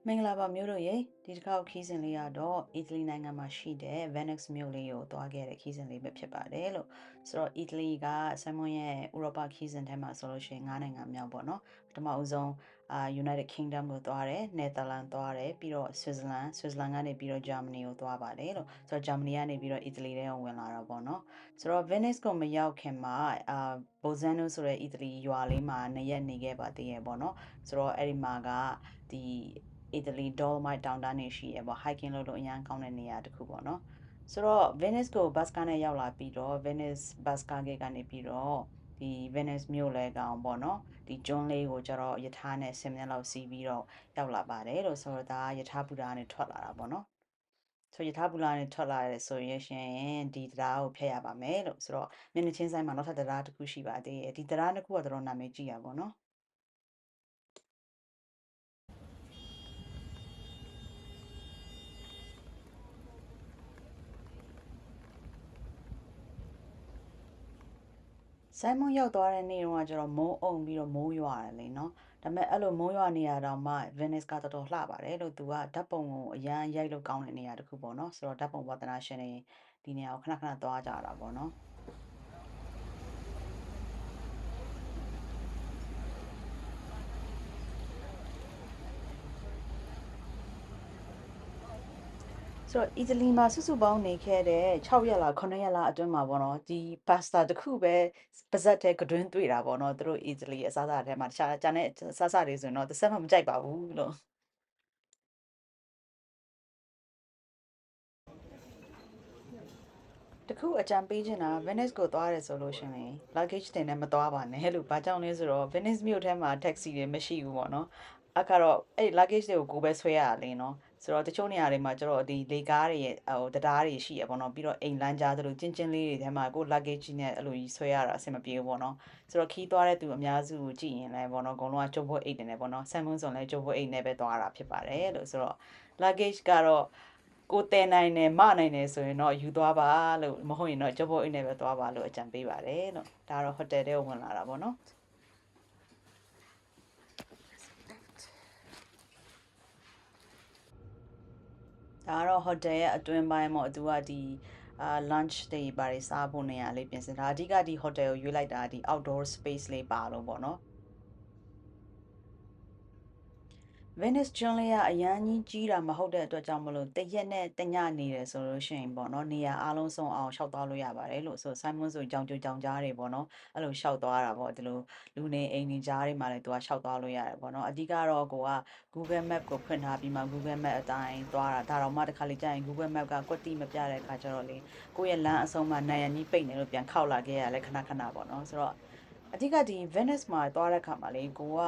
မင်္ဂလာပါမျိုးတို့ရေဒီတစ်ခေါက်ခီးစဉ်လေးကတော့အီတလီနိုင်ငံမှာရှိတဲ့ Venice မြို့လေးကိုသွားခဲ့တဲ့ခီးစဉ်လေးပဲဖြစ်ပါတယ်လို့ဆိုတော့အီတလီကဆမ်မွန်ရဲ့ဥရောပခီးစဉ်ထဲမှာဆိုလို့ရှိရင်9နိုင်ငံမြောက်ပေါ့နော်ပထမဦးဆုံးUnited Kingdom ကိုသွားတယ် Netherlands သွားတယ်ပြီးတော့ Switzerland ကနေပြီးတော့ Germany ကိုသွားပါတယ်လို့ဆိုတော့ Germany ကနေပြီးတော့အီတလီထဲကိုဝင်လာတော့ပေါ့နော်ဆိုတော့ Venice ကိုမရောက်ခင်မှာBolzano ဆိုတဲ့အီတလီရွာလေးမှာ2ရက်နေခဲ့ပါသေးရဲ့ပေါ့နော်ဆိုတော့အဲ့ဒီမှာကဒီအီတလီ Dolomite တောင်တန်းနေရှိရပေါ့ hiking လုပ်လို့အရင်ကောင်းတဲ့နေရာတစ်ခုပေါ့နော်ဆိုတော့ Venice ကို bus ကားနဲ့ရောက်လာပြီးတော့ Venice bus ကားဂိတ်ကနေပြီးတော့ဒီ Venice မြို့လဲကောင်ပေါ့နော်ဒီကျွန်းလေးကိုကျတော့ယထာနဲ့10မိနစ်လောက်စီးပြီးတော့ရောက်လာပါတယ်လို့ဆိုတော့ဒါယထာဘူတာကနေထွက်လာတာပေါ့နော်ဆိုရထားဘူလာနဲ့ထွက်လာရဲဆိုရင်ရှင်ဒီတရားကိုဖျက်ရပါမယ်လို့ဆိုတော့မျက်နှာချင်းဆိုင်မှာနောက်ထပ်တရားတစ်ခုရှိပါသေးတယ်ဒီတရားတစ်ခုကတော့နာမည်ကြီးရပါတော့နော်ဆိုင်မွန်ရောက်သွားတဲ့နေ့တုန်းကကျတော့မိုးအုံပြီးတော့မိုးရွာတယ်လေနော်ဒါပေမဲ့အဲ့လိုမိုးရွာနေရတော့မှ Venice ကတော်တော်လှပါတယ်လို့သူကဓာတ်ပုံကိုအရန်ရိုက်လို့ကောင်းတဲ့နေရာတစ်ခုပေါ့နော်ဆိုတော့ဓာတ်ပုံဝါသနာရှင်တွေဒီနေရာကိုခဏခဏသွားကြတာပေါ့နော်ဆိုတော့အီတလီမှာစုစုပေါင်းနေခဲ့တဲ့6ရက်လား9ရက်လားအတွင်းမှာပေါ့နော်ဒီပါစတာတစ်ခုပဲပါဇက်တဲ့ကတွင်းတွေ့တာပေါ့နော်သူတို့အီတလီအစားအစာထဲမှာတခြားကျန်တဲ့အစားအစာတွေဆိုရင်တော့တစ်ဆက်မှမကြိုက်ပါဘူးလို့တခုအကြံပေးချင်တာ Venice ကိုသွားရတယ်ဆိုလို့ရှင်လေ luggage တင်နဲ့မသွားပါနဲ့လို့ဘာကြောင့်လဲဆိုတော့ Venice မြို့ထဲမှာ taxi တွေမရှိဘူးပေါ့နော်ကတော့အဲ့ luggage တွေကိုကိုယ်ပဲဆွဲရတာလေနော်ဆိုတော့တချို့နေရာတွေမှာကျတော့ဒီလေကားတွေရဲ့ဟိုတရားတွေရှိရပေါ့နော်ပြီးတော့အိမ်လမ်းကြားသလိုကျင်းကျင်းလေးတွေထဲမှာကိုယ် luggage နဲ့အဲ့လိုကြီးဆွဲရတာအဆင်မပြေဘူးပေါ့နော်ဆိုတော့ခီးသွားတဲ့သူအများစုကိုကြည့်ရင်လည်းပေါ့နော်အကုန်လုံးကကြုံဖို့အိတ်တယ်နဲ့ပေါ့နော်ဆမ်မွန်းဆိုလည်းကြုံဖို့အိတ်နဲ့ပဲသွားတာဖြစ်ပါတယ်လို့ဆိုတော့ luggage ကတော့ကိုယ်တယ်နိုင်တယ်မနိုင်တယ်ဆိုရင်တော့ယူသွားပါလို့မဟုတ်ရင်တော့ကြုံဖို့အိတ်နဲ့ပဲသွားပါလို့အကြံပေးပါတယ်လို့ဒါကတော့ဟိုတယ်ထဲကိုဝင်လာတာပေါ့နော်ဒါကတော့ဟိုတယ်ရဲ့အတွင်းပိုင်းပေါ့သူကဒီlunch တွေဘာတွေစားဖို့နေရာလေးပြင်ဆင်တာအဓိကဒီဟိုတယ်ကိုရွေးလိုက်တာဒီ outdoor space လေးပါလို့ပေါ့နော် Venice ကျွန်းလေးကအရန်ကြီးကြီးတာမဟုတ်တဲ့အတွက်ကြောင့်မလို့တရက်နဲ့တညနေတယ်ဆိုလို့ရှိရင်ပေါ့နော်နေရာအားလုံးစုံအောင်ရှောက်သွားလို့ရပါတယ်လို့ဆိုဆိုင်မွန်းဆိုကြောင်ကြိုကြောင်ကြားတွေပေါ့နော်အဲ့လိုရှောက်သွားတာပေါ့ဒီလိုလူနေအိမ်နေကြားတွေမှာလည်းသူကရှောက်သွားလို့ရတယ်ပေါ့နော်အဓိကတော့ကိုက Google Map ကိုဖွင့်ထားပြီးမှ Google Map အတိုင်းသွားတာဒါတော့မှတစ်ခါလေကြာရင် Google Map ကကွက်တိမပြတဲ့အခါကျတော့လေကိုယ့်ရဲ့လမ်းအဆုံးမှာနိုင်ရန်ကြီးပိတ်နေလို့ပြန်ခောက်လာခဲ့ရလဲခဏခဏပေါ့နော်ဆိုတော့အဓိကဒီ Venice မှာသွားတဲ့အခါမှာလေကိုက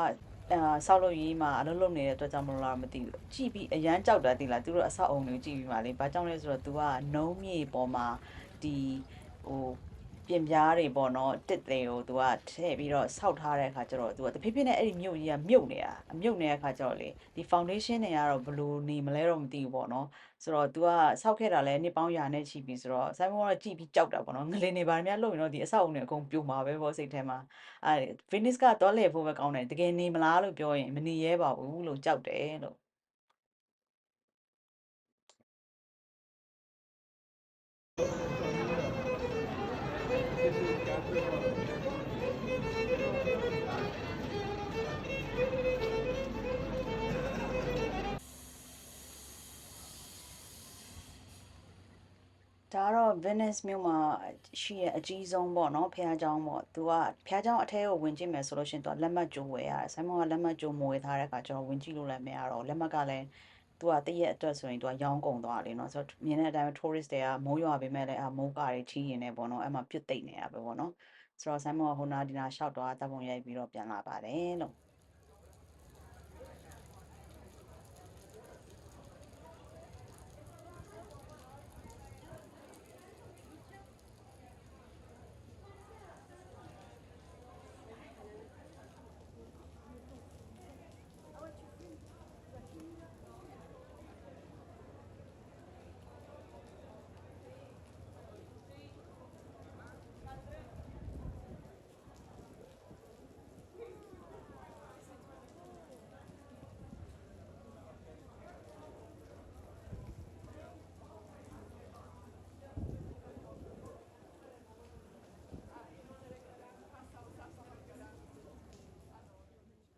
ဆောက်လုပ်ရေးမှာအလုပ်လုပ်နေတဲ့အတွက်ကြောင့်မလို့လားမသိဘူးကြည့်ပြီးအရန်ကြောက်တာသိလားသူတို့အဆောက်အုံတွေကြည့်ပြီးမှလေဘာကြောင့်လဲဆိုတော့ तू ကနုံးမြေပေါ်မှာဒီဟိုပြင်ပြားတွေပေါ့နော်တစ်တွေကို तू ကထည့်ပြီးတော့ဆောက်ထားတဲ့အခါကျတော့ तू ကတဖြည်းဖြည်းနဲ့အဲ့ဒီမြုပ်ကြီးကမြုပ်နေတာမြုပ်နေတဲ့အခါကျတော့လေဒီ foundation တွေကတော့ဘလို့နေမလဲတော့မသိဘူးပေါ့နော်ဆိုတော့ तू ကဆောက်ခဲ့တာလဲနှစ်ပေါင်းရာနဲ့ချီပြီဆိုတော့ဆိုင်းဘုံကတော့ကြည့်ပြီးကြောက်တာပေါ့နော်ငလင်တွေဘာတွေများလုပ်ရင်တော့ဒီအဆောက်အုံတွေအကုန်ပြိုမှာပဲပေါ့စိတ်ထဲမှာ Venice ကသွားလည်ဖို့ပဲကောင်းတယ်တကယ်နေမလားလို့ပြောရင်မနေရဲပါဘူးလို့ကြောက်တယ်လို့ဒါကတော့ Venice မြို့မှာရှိရဲ့အကြီးဆုံးပေါ့နော်ဖះเจ้าပေါ့သူကဖះเจ้าအထဲကိုဝင်ကြည့်မယ်ဆိုလို့ရှိရင်သူကလက်မှတ်ကြိုဝယ်ရတယ်ဆိုင်းမကလက်မှတ်ကြိုမဝယ်ထားတဲ့အခါကျတော့ဝင်ကြည့်လို့လည်းမရတော့လက်မှတ်ကလည်းသူကတရက်အတွက်ဆိုရင်သူကရောင်းကုန်သွားတယ်နော်ဆိုတော့မြင်တဲ့အတိုင်း tourist တွေကမိုးရွာပေမဲ့လည်းမိုးကာတွေချီးရင်လည်းပေါ့နော်အဲ့မှာပြစ်သိမ့်နေတာပဲပေါ့နော်ဆိုတော့ဆိုင်းမကဟိုနာဒီနာရှောက်သွားတပ်ပုံရိုက်ပြီးတော့ပြန်လာပါတယ်လို့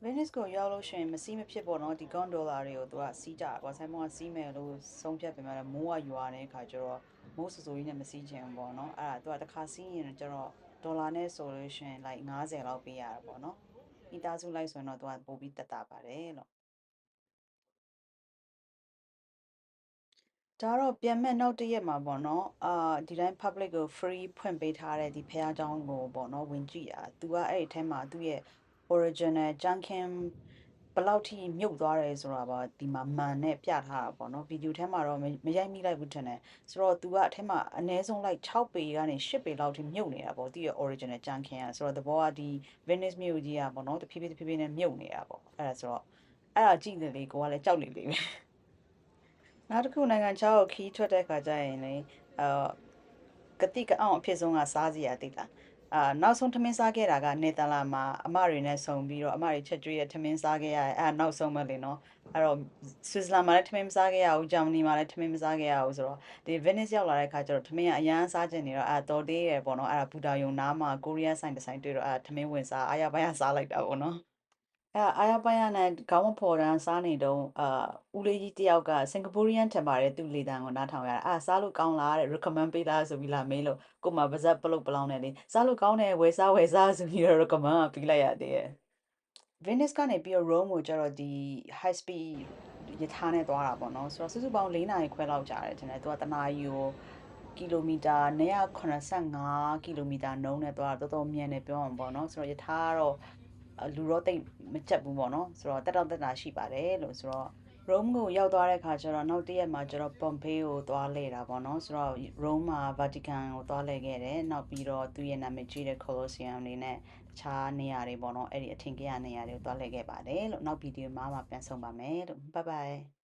Venice ကိုရောက်လို့ရှိရင်မစီးမဖြစ်ပေါ့နော်ဒီ gondola တွေကိုသူကစီးကြတာပေါ့ဆိုင်မုံကစီးမယ်လို့ဆုံးဖြတ်ပေမဲ့မိုးကရွာတဲ့အခါကျတော့မိုးစစိုးကြီးနဲ့မစီးချင်ဘူးပေါ့နော်အဲ့ဒါသူကတစ်ခါစီးရင်ကျတော့ဒေါ်လာနဲ့ဆိုလို့ရှိရင် like 50လောက်ပေးရတာပေါ့နော်မိသားစုလိုက်ဆိုရင်တော့သူကပိုပြီးတက်တာပါတယ်လို့ဒါတော့ပြန်မဲ့နောက်တစ်ရက်မှာပေါ့နော်ဒီတိုင်း public ကို free ဖွင့်ပေးထားတဲ့ဒီဖះเจ้าကိုပေါ့နော်ဝင်ကြည့်တာသူကအဲ့ဒီအထဲမှာသူ့ရဲ့ original ကြမ်းခင်းဘယ်လောက်ထိမြုပ်သွားတယ်ဆိုတာပါဒီမှာမှန်နဲ့ပြထားတာပေါ့နော်ဗီဒီယိုထဲမှာတော့မရိုက်မိလိုက်ဘူးထင်တယ်ဆိုတော့သူကအထဲမှာအနည်းဆုံး like 6ပေကနေ8ပေလောက်ထိမြုပ်နေတာပေါ့သူရဲ့ original ကြမ်းခင်းอ่ะဆိုတော့သဘောကဒီ Venice မြို့ကြီးอ่ะပေါ့နော်တဖြည်းဖြည်းနဲ့မြုပ်နေတာပေါ့အဲ့ဒါဆိုတော့အဲ့ဒါကြည့်တယ်လေကိုကလည်းကြောက်နေလေပဲနောက်တစ်ခုနိုင်ငံခြားကိုခီးထွက်တဲ့ခါကျရင်လေအာကတိကအောင်အဖြစ်ဆုံးကစားစီရတိတ်လားနောက်ဆုံးထမင်းစားခဲ့တာကနေသာလာမှာအမတွေနဲ့ဆုံပြီးတော့အမတွေချက်ကျွေးရထမင်းစားခဲ့ရတယ်အဲ့ဒါနောက်ဆုံးပဲလေနော်အဲ့တော့ဆွစ်ဇာလန်မှာလည်းထမင်းမစားခဲ့ရဘူးဂျာမနီမှာလည်းထမင်းမစားခဲ့ရဘူးဆိုတော့ဒီ Venice ရောက်လာတဲ့ခါကျတော့ထမင်းကအရန်စားကျင်နေတော့အဲ့တော်သေးရပေါ့နော်အဲ့ဒါဘူတာယုံနားမှာကိုရီးယားဆိုင်တစ်ဆိုင်တွေ့တော့အဲ့ထမင်းဝင်စားအားရပါရစားလိုက်တာပေါ့နော်အဲ့အာရပါရနဲ့ခေါင်းမဖော်တန်းစားနေတော့ဦးလေးကြီးတယောက်ကစင်ကာပူရီးယန်ထင်ပါတယ်သူ့လေတံကိုနားထောင်ရတာစားလို့ကောင်းလားတဲ့ recommend ပေးလားဆိုပြီးလာမေးလို့ကိုမပါဇက်ပလုတ်ပလောင်းနေလေစားလို့ကောင်းတယ်ဝယ်စားဆိုပြီးတော့ recommend ကပေးလိုက်ရသေးတယ် Venice ကနေပြီးတော့ Rome ကိုကျတော့ဒီ high speed ရထားနဲ့သွားတာပေါ့နော်ဆိုတော့စုစုပေါင်း4နာရီခွဲလောက်ကြာတယ်ထင်တယ်သူကတနာရီကိုကီလိုမီတာ285ကီလိုမီတာနှုန်းနဲ့သွားတာတော်တော်မြန်တယ်ပြောအောင်ပေါ့နော်ဆိုတော့ရထားကတော့လူတော့တိတ်မကြက်ဘူးပေါ့နော်ဆိုတော့တက်တာရှိပါတယ်လို့ဆိုတော့ Rome ကိုရောက်သွားတဲ့ခါကျတော့နောက်တစ်ရက်မှာကျတော့ Pompeii ကိုသွားလဲတာပေါ့နော်ဆိုတော့ Rome မှာ Vatican ကိုသွားလဲခဲ့တယ်နောက်ပြီးတော့သူ့ရဲ့နာမည်ကြီးတဲ့ Colosseum တွေနဲ့တခြားနေရာတွေပေါ့နော်အဲ့ဒီအထင်ကြီးနေရာတွေကိုသွားလဲခဲ့ပါတယ်လို့နောက်ဗီဒီယိုမှာပြန်ဆုံပါမယ်လို့ bye bye